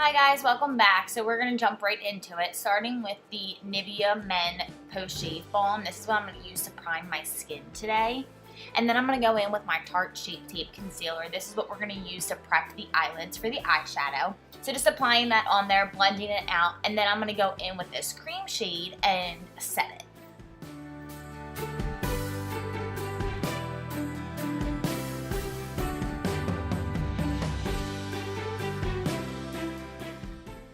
Hi guys, welcome back. So we're going to jump right into it, starting with the Nivea Men Post Shave Balm. This is what I'm going to use to prime my skin today. And then I'm going to go in with my Tarte Shape Tape Concealer. This is what we're going to use to prep the eyelids for the eyeshadow. So just applying that on there, blending it out, and then I'm going to go in with this cream shade and set it.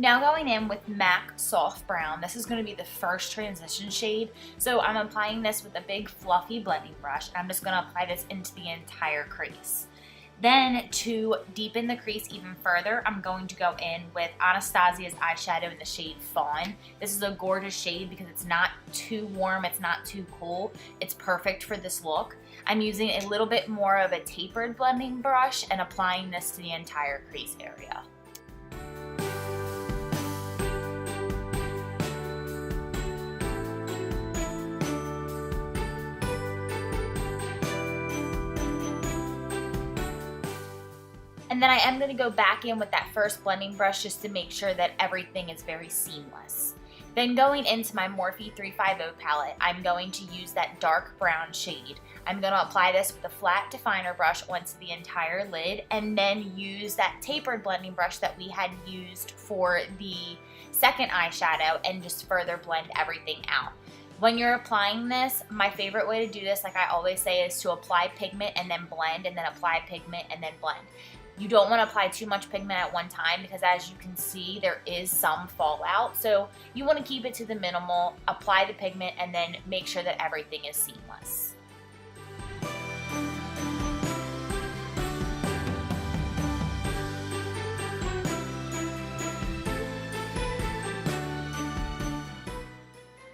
Now going in with MAC Soft Brown. This is going to be the first transition shade. So I'm applying this with a big fluffy blending brush. I'm just going to apply this into the entire crease. Then to deepen the crease even further, I'm going to go in with Anastasia's eyeshadow in the shade Fawn. This is a gorgeous shade because it's not too warm, it's not too cool. It's perfect for this look. I'm using a little bit more of a tapered blending brush and applying this to the entire crease area. And then I am going to go back in with that first blending brush just to make sure that everything is very seamless. Then going into my Morphe 350 palette, I'm going to use that dark brown shade. I'm going to apply this with a flat definer brush onto the entire lid and then use that tapered blending brush that we had used for the second eyeshadow and just further blend everything out. When you're applying this, my favorite way to do this, like I always say, is to apply pigment and then blend, and then apply pigment and then blend. You don't want to apply too much pigment at one time because, as you can see, there is some fallout. So you want to keep it to the minimal, apply the pigment, and then make sure that everything is seamless.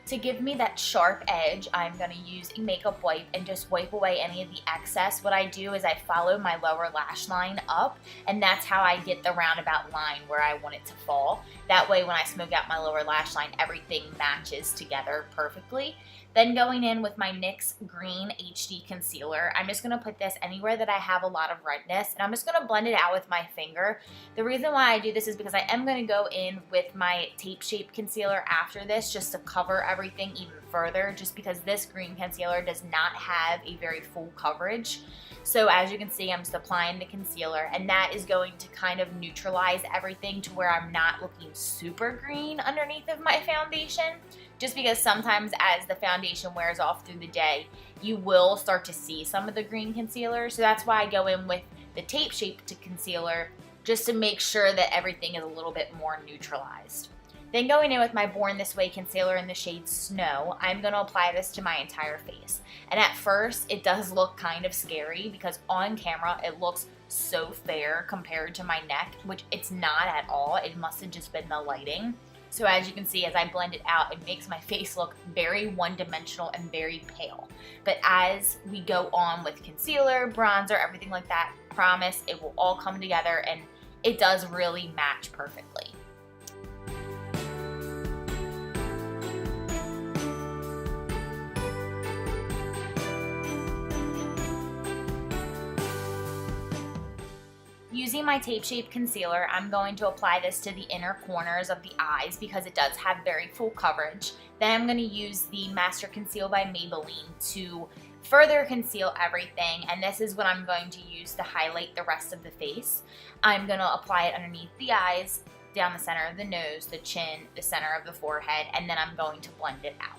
To give me that sharp edge, I'm going to use a makeup wipe and just wipe away any of the excess. What I do is I follow my lower lash line up, and that's how I get the roundabout line where I want it to fall. That way when I smoke out my lower lash line, everything matches together perfectly. Then going in with my NYX Green HD Concealer, I'm just going to put this anywhere that I have a lot of redness, and I'm just going to blend it out with my finger. The reason why I do this is because I am going to go in with my Tape Shape Concealer after this just to cover everything even further, just because this green concealer does not have a very full coverage. So as you can see, I'm just applying the concealer, and that is going to kind of neutralize everything to where I'm not looking super green underneath of my foundation. Just because sometimes as the foundation wears off through the day, you will start to see some of the green concealer. So that's why I go in with the Tape Shaped Concealer, just to make sure that everything is a little bit more neutralized. Then going in with my Born This Way concealer in the shade Snow, I'm going to apply this to my entire face. And at first, it does look kind of scary because on camera, it looks so fair compared to my neck, which it's not at all. It must have just been the lighting. So as you can see, as I blend it out, it makes my face look very one-dimensional and very pale. But as we go on with concealer, bronzer, everything like that, promise it will all come together and it does really match perfectly. Using my Tape Shape Concealer, I'm going to apply this to the inner corners of the eyes because it does have very full coverage. Then I'm going to use the Master Conceal by Maybelline to further conceal everything, and this is what I'm going to use to highlight the rest of the face. I'm going to apply it underneath the eyes, down the center of the nose, the chin, the center of the forehead, and then I'm going to blend it out.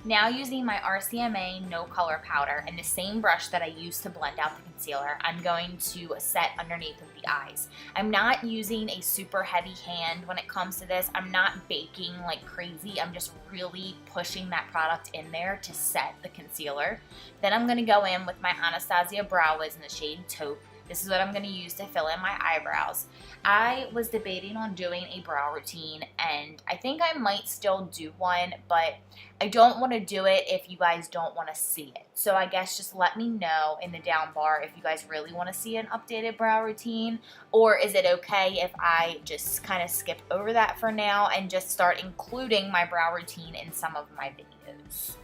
Now using my RCMA No Color Powder and the same brush that I used to blend out the concealer, I'm going to set underneath of the eyes. I'm not using a super heavy hand when it comes to this. I'm not baking like crazy. I'm just really pushing that product in there to set the concealer. Then I'm going to go in with my Anastasia Brow Wiz in the shade Taupe. This is what I'm going to use to fill in my eyebrows. I was debating on doing a brow routine, and I think I might still do one, but I don't want to do it if you guys don't want to see it. So I guess just let me know in the down bar if you guys really want to see an updated brow routine, or is it okay if I just kind of skip over that for now and just start including my brow routine in some of my videos.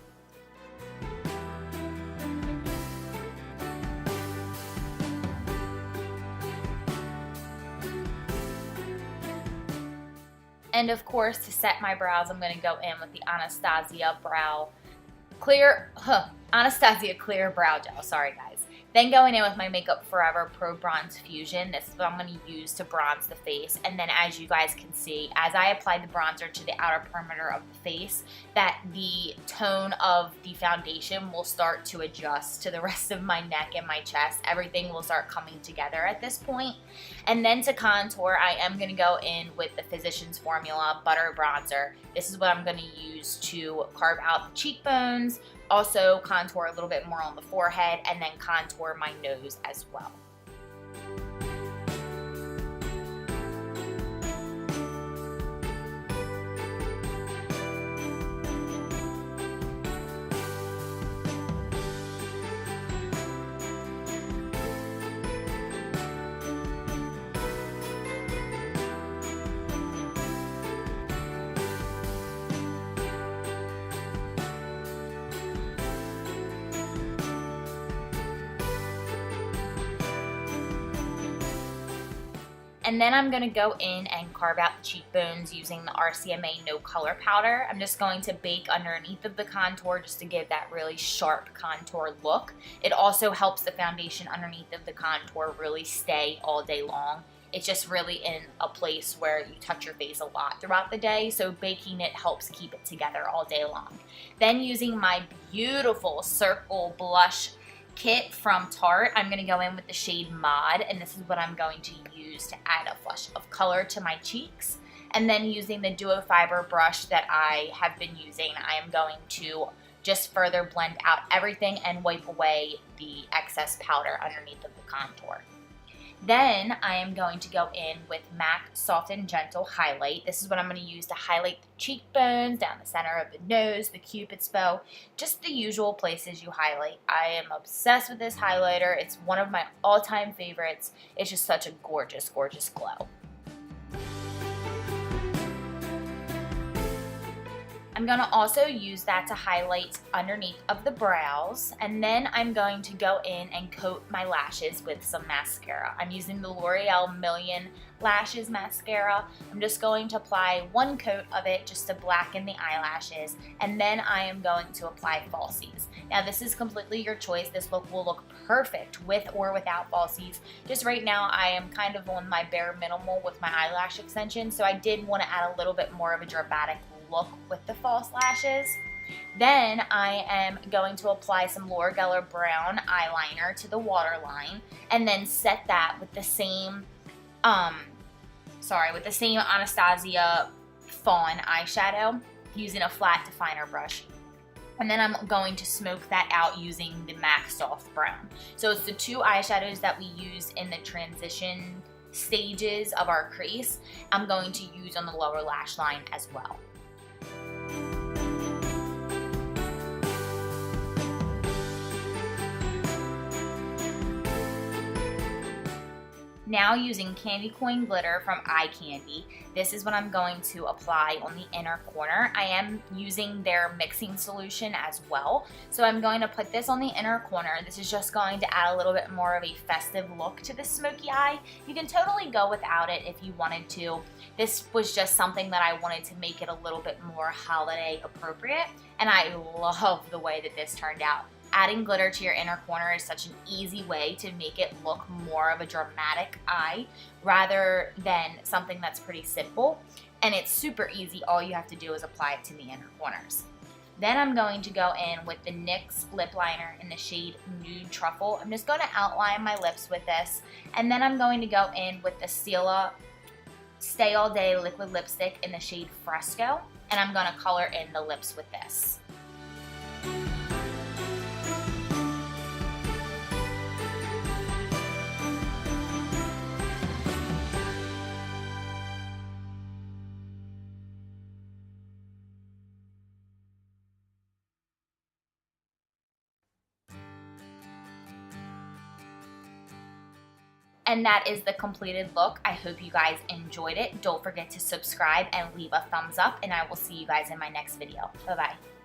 And of course, to set my brows, I'm going to go in with the Anastasia Clear Brow Gel. Sorry, guys. Then going in with my Makeup Forever Pro Bronze Fusion. This is what I'm going to use to bronze the face. And then as you guys can see, as I apply the bronzer to the outer perimeter of the face, that the tone of the foundation will start to adjust to the rest of my neck and my chest. Everything will start coming together at this point. And then to contour, I am going to go in with the Physicians Formula Butter Bronzer. This is what I'm going to use to carve out the cheekbones, also contour a little bit more on the forehead, and then contour my nose as well. And then I'm going to go in and carve out the cheekbones using the RCMA No Color Powder. I'm just going to bake underneath of the contour just to give that really sharp contour look. It also helps the foundation underneath of the contour really stay all day long. It's just really in a place where you touch your face a lot throughout the day, so baking it helps keep it together all day long. Then using my beautiful Circle Blush Kit from Tarte, I'm going to go in with the shade Mod, and this is what I'm going to use to add a flush of color to my cheeks. And then using the Duo Fiber brush that I have been using, I am going to just further blend out everything and wipe away the excess powder underneath of the contour. Then I am going to go in with MAC Soft and Gentle Highlight. This is what I'm going to use to highlight the cheekbones, down the center of the nose, the cupid's bow, just the usual places you highlight. I am obsessed with this highlighter. It's one of my all-time favorites. It's just such a gorgeous, gorgeous glow. I'm going to also use that to highlight underneath of the brows, and then I'm going to go in and coat my lashes with some mascara. I'm using the L'Oreal Million Lashes Mascara. I'm just going to apply one coat of it just to blacken the eyelashes, and then I am going to apply falsies. Now this is completely your choice. This look will look perfect with or without falsies. Just right now I am kind of on my bare minimal with my eyelash extension, so I did want to add a little bit more of a dramatic look with the false lashes. Then I am going to apply some Laura Geller brown eyeliner to the waterline, and then set that with the same Anastasia Fawn eyeshadow using a flat definer brush. And then I'm going to smoke that out using the MAC Soft Brown. So it's the two eyeshadows that we used in the transition stages of our crease. I'm going to use on the lower lash line as well. Now using Candy Coin Glitter from Eye Candy, this is what I'm going to apply on the inner corner. I am using their mixing solution as well, so I'm going to put this on the inner corner. This is just going to add a little bit more of a festive look to the smoky eye. You can totally go without it if you wanted to. This was just something that I wanted to make it a little bit more holiday appropriate, and I love the way that this turned out. Adding glitter to your inner corner is such an easy way to make it look more of a dramatic eye rather than something that's pretty simple. And it's super easy. All you have to do is apply it to the inner corners. Then I'm going to go in with the NYX lip liner in the shade Nude Truffle. I'm just going to outline my lips with this. And then I'm going to go in with the Stila Stay All Day liquid lipstick in the shade Fresco. And I'm going to color in the lips with this. And that is the completed look. I hope you guys enjoyed it. Don't forget to subscribe and leave a thumbs up, and I will see you guys in my next video. Bye-bye.